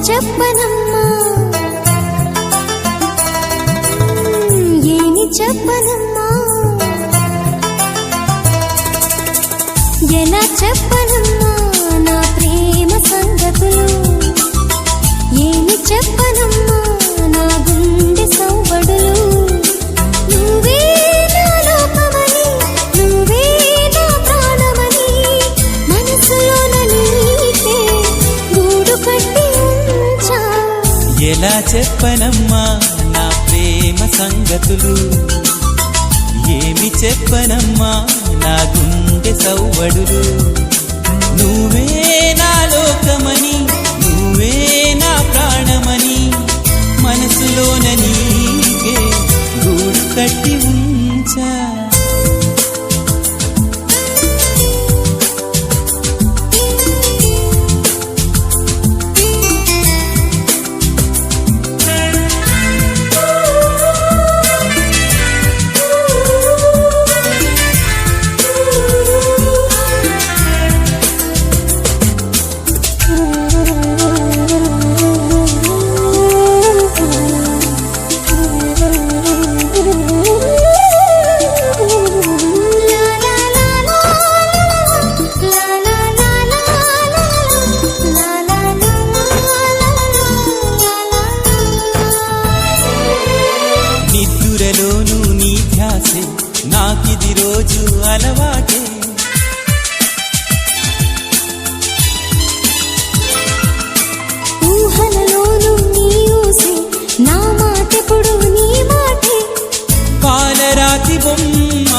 చెప్పనమ్మా ఏమి చెప్పనమ్మా ఎలా చెప్పనమ్మా నా ప్రేమ సంగతులు ఏమి చెప్పనమ్మా నా గుండె సౌబడులు నువ్వే నా లోకమని నువ్వే నా ప్రాణమని మనసులోన నీకే గూడు కట్టి ఉంచా ఎలా చెప్పనమ్మా నా ప్రేమ సంగతులు ఏమి చెప్పనమ్మా నా గుండె సౌవడులు నువ్వే నా లోకమని నువ్వే నా ప్రాణమని మనసులోన నీకే గూడు కట్టి ఉంచా నిద్దురలోను నీ ధ్యాసే నాకిది రోజు అలవాటే ఊహలలోను నీ ఊసే నా మాటెప్పుడు నీ మాటే పాలరాతి బొమ్మ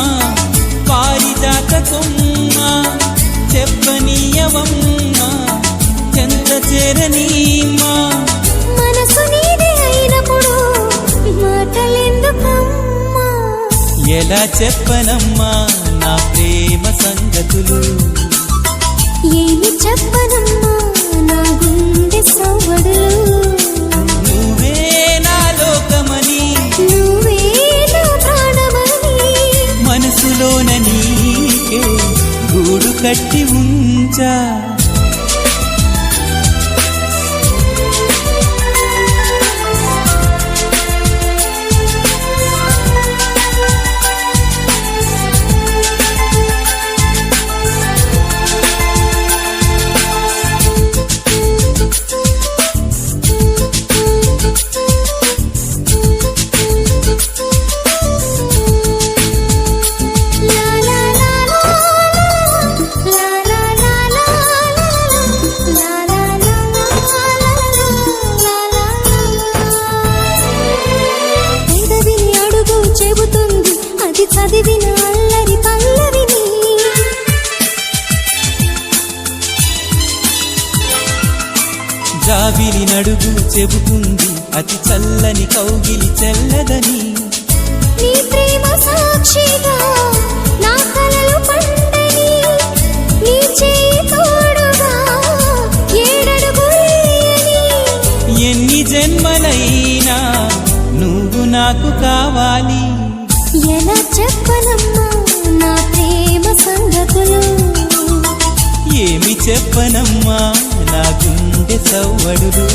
పారిజాత కొమ్మ చెప్పనీయవమ్మ చెంత చేరనీమా మనసు నీదే అయినప్పుడు మాటలెందుకమ్మా ఎలా చెప్పనమ్మా నా ప్రేమ సంగతులు ఏమి చెప్పనమ్మా నా గుండె సౌవడులు నువ్వే నా లోకమని నువ్వే నా ప్రాణమని మనసులోన నీకే గూడు కట్టి ఉంచా చెబుతుంది అది చదివిన అల్లరి పల్లవిని జాబిలి నడుగు చెబుతుంది అతి చల్లని కౌగిలి చెల్లదని నీ ప్రేమ సాక్షిగా నా కలలు పండని నీ చేయి తోడుగా ఏడడుగులేయని ఎన్ని జన్మలైనా నువ్వు నాకు కావాలి ఎలా చెప్పనమ్మా నా ప్రేమ సంగతులు ఏమి చెప్పనమ్మా నా గుండె సవ్వడులు